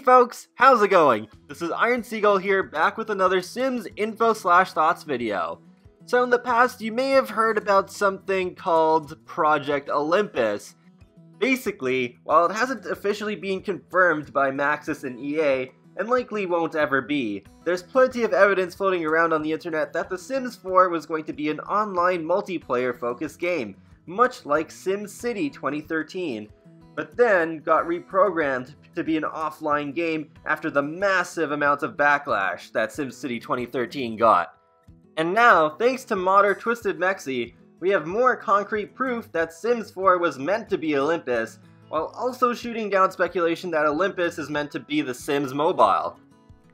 Hey folks, how's it going? This is Iron Seagull here, back with another Sims info/thoughts video. So in the past, you may have heard about something called Project Olympus. Basically, while it hasn't officially been confirmed by Maxis and EA, and likely won't ever be, there's plenty of evidence floating around on the internet that The Sims 4 was going to be an online multiplayer-focused game, much like SimCity 2013. But then got reprogrammed to be an offline game after the massive amount of backlash that SimCity 2013 got. And now, thanks to modder Twisted Mexi, we have more concrete proof that Sims 4 was meant to be Olympus, while also shooting down speculation that Olympus is meant to be The Sims Mobile.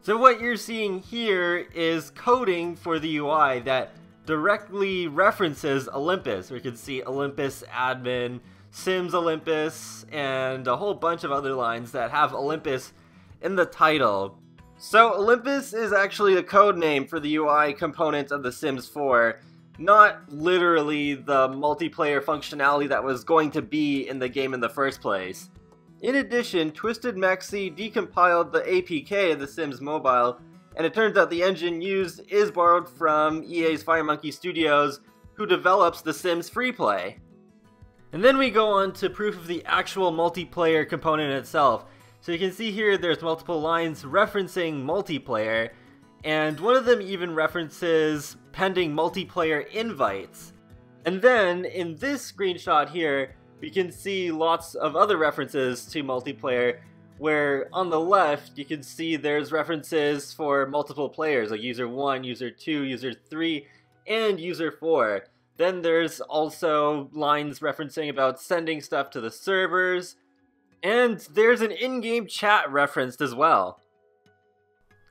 So what you're seeing here is coding for the UI that directly references Olympus. We can see Olympus admin, Sims Olympus, and a whole bunch of other lines that have Olympus in the title. So Olympus is actually the code name for the UI component of The Sims 4, not literally the multiplayer functionality that was going to be in the game in the first place. In addition, Twisted Mexi decompiled the APK of The Sims Mobile, and it turns out the engine used is borrowed from EA's Firemonkey Studios, who develops The Sims Freeplay. And then we go on to proof of the actual multiplayer component itself. So you can see here there's multiple lines referencing multiplayer, and one of them even references pending multiplayer invites. And then in this screenshot here, we can see lots of other references to multiplayer, where on the left you can see there's references for multiple players, like user 1, user 2, user 3, and user 4. Then there's also lines referencing about sending stuff to the servers, and there's an in-game chat referenced as well.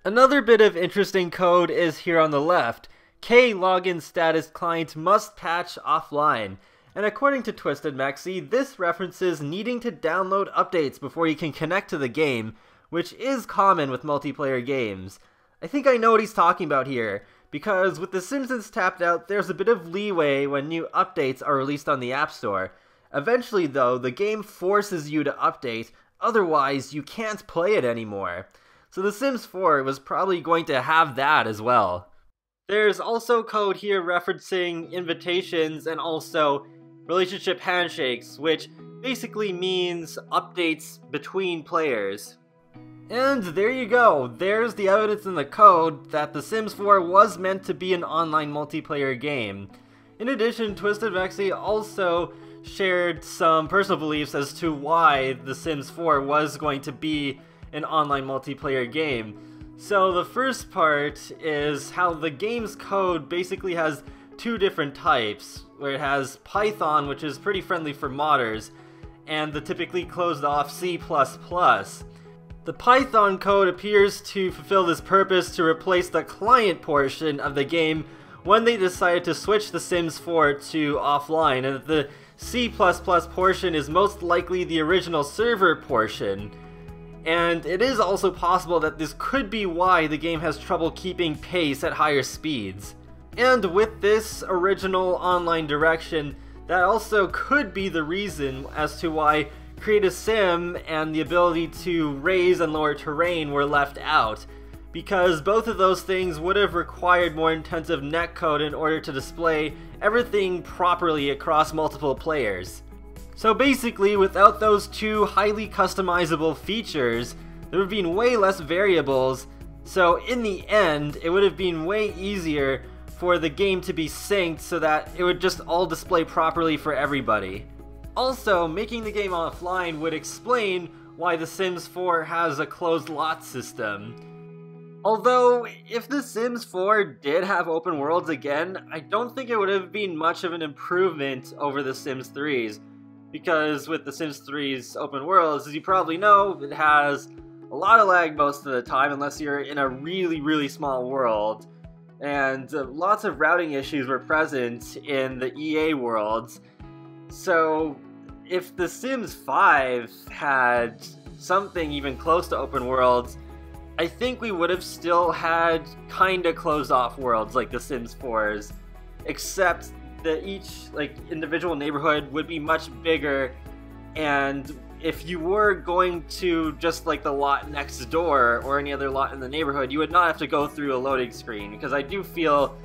Another bit of interesting code is here on the left. K login status client must patch offline. And according to Twisted Mexi, this references needing to download updates before you can connect to the game, which is common with multiplayer games. I think I know what he's talking about here, because with The Simpsons tapped out, there's a bit of leeway when new updates are released on the App Store. Eventually though, the game forces you to update, otherwise you can't play it anymore. So The Sims 4 was probably going to have that as well. There's also code here referencing invitations and also relationship handshakes, which basically means updates between players. And there you go, there's the evidence in the code that The Sims 4 was meant to be an online multiplayer game. In addition, Twisted Mexi also shared some personal beliefs as to why The Sims 4 was going to be an online multiplayer game. So the first part is how the game's code basically has two different types, where it has Python, which is pretty friendly for modders, and the typically closed off C++. The Python code appears to fulfill this purpose to replace the client portion of the game when they decided to switch The Sims 4 to offline, and the C++ portion is most likely the original server portion. And it is also possible that this could be why the game has trouble keeping pace at higher speeds. And with this original online direction, that also could be the reason as to why Create a Sim and the ability to raise and lower terrain were left out, because both of those things would have required more intensive netcode in order to display everything properly across multiple players. So basically, without those two highly customizable features, there would have been way less variables, so in the end, it would have been way easier for the game to be synced so that it would just all display properly for everybody. Also, making the game offline would explain why The Sims 4 has a closed lot system. Although, if The Sims 4 did have open worlds again, I don't think it would have been much of an improvement over The Sims 3's. Because with The Sims 3's open worlds, as you probably know, it has a lot of lag most of the time unless you're in a really small world. And lots of routing issues were present in the EA worlds. So if The Sims 5 had something even close to open worlds, I think we would have still had kinda closed off worlds like The Sims 4's, except that each individual neighborhood would be much bigger and if you were going to just like the lot next door or any other lot in the neighborhood, you would not have to go through a loading screen, because I do feel,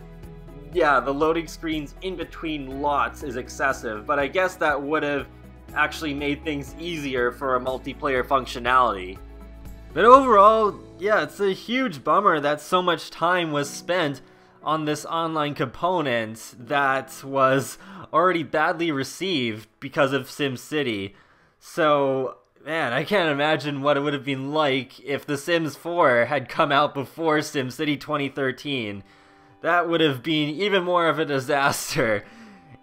yeah, the loading screens in between lots is excessive, but I guess that would have actually made things easier for a multiplayer functionality. But overall, yeah, it's a huge bummer that so much time was spent on this online component that was already badly received because of SimCity. So, man, I can't imagine what it would have been like if The Sims 4 had come out before SimCity 2013. That would have been even more of a disaster.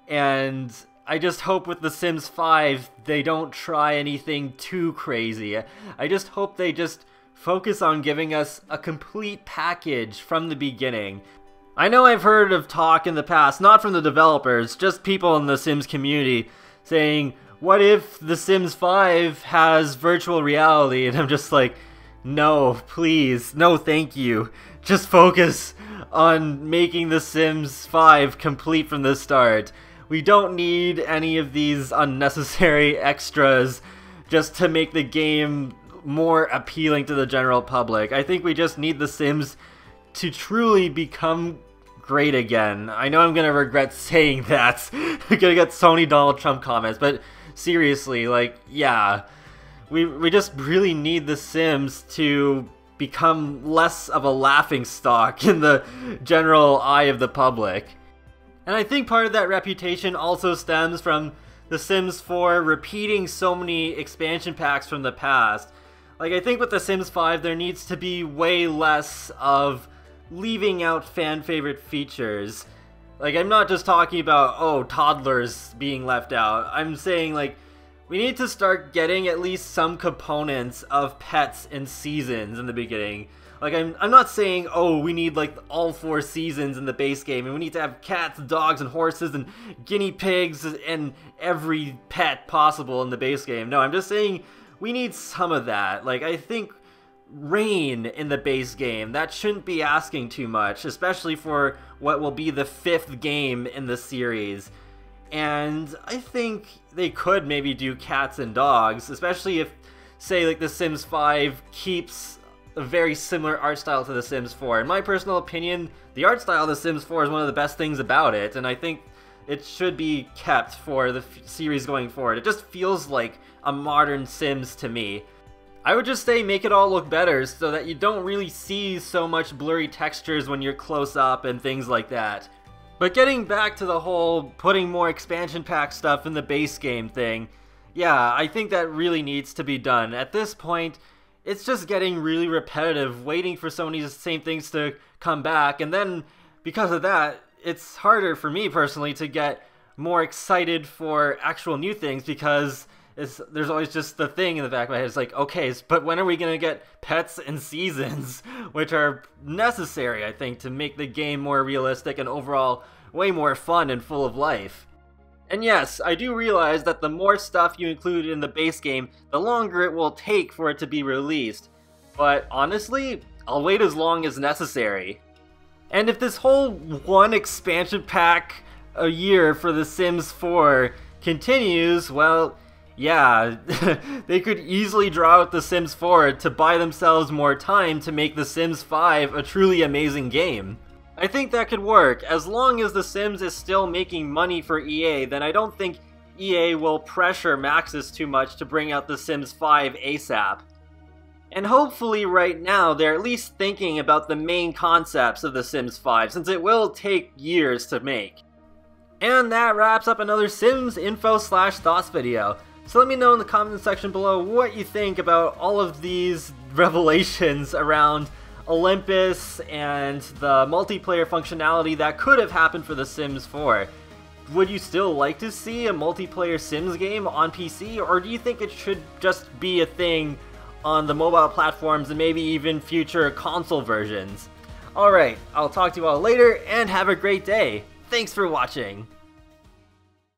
And I just hope with The Sims 5 they don't try anything too crazy. I just hope they just focus on giving us a complete package from the beginning. I know I've heard of talk in the past, not from the developers, just people in the Sims community, saying, what if The Sims 5 has virtual reality? And I'm just like, no, please, no thank you. Just focus on making The Sims 5 complete from the start. We don't need any of these unnecessary extras just to make the game more appealing to the general public. I think we just need The Sims to truly become great again. I know I'm gonna regret saying that. I'm gonna get so many Donald Trump comments, but seriously, like, yeah. We just really need The Sims to become less of a laughingstock in the general eye of the public. And I think part of that reputation also stems from The Sims 4 repeating so many expansion packs from the past. Like, I think with The Sims 5 there needs to be way less of leaving out fan favorite features. Like, I'm not just talking about, oh, toddlers being left out. I'm saying, like, we need to start getting at least some components of pets and seasons in the beginning. Like, I'm not saying, oh, we need, like, all 4 seasons in the base game, and we need to have cats, dogs, and horses, and guinea pigs, and every pet possible in the base game. No, I'm just saying we need some of that. Like, I think rain in the base game, that shouldn't be asking too much, especially for what will be the 5th game in the series. And I think they could maybe do cats and dogs, especially if, say, like, The Sims 5 keeps a very similar art style to The Sims 4. In my personal opinion, the art style of The Sims 4 is one of the best things about it, and I think it should be kept for the series going forward. It just feels like a modern Sims to me. I would just say make it all look better so that you don't really see so much blurry textures when you're close up and things like that. But getting back to the whole putting more expansion pack stuff in the base game thing, yeah, I think that really needs to be done. At this point, it's just getting really repetitive, waiting for so many of the same things to come back, and then because of that, it's harder for me personally to get more excited for actual new things, because there's always just the thing in the back of my head. It's like, okay, but when are we going to get pets and seasons, which are necessary, I think, to make the game more realistic and overall way more fun and full of life. And yes, I do realize that the more stuff you include in the base game, the longer it will take for it to be released. But honestly, I'll wait as long as necessary. And if this whole one expansion pack a year for The Sims 4 continues, well, yeah, they could easily draw out The Sims 4 to buy themselves more time to make The Sims 5 a truly amazing game. I think that could work. As long as The Sims is still making money for EA, then I don't think EA will pressure Maxis too much to bring out The Sims 5 ASAP. And hopefully right now they're at least thinking about the main concepts of The Sims 5, since it will take years to make. And that wraps up another Sims info/thoughts video. So let me know in the comment section below what you think about all of these revelations around Olympus and the multiplayer functionality that could have happened for The Sims 4. Would you still like to see a multiplayer Sims game on PC, or do you think it should just be a thing on the mobile platforms and maybe even future console versions? Alright, I'll talk to you all later and have a great day. Thanks for watching!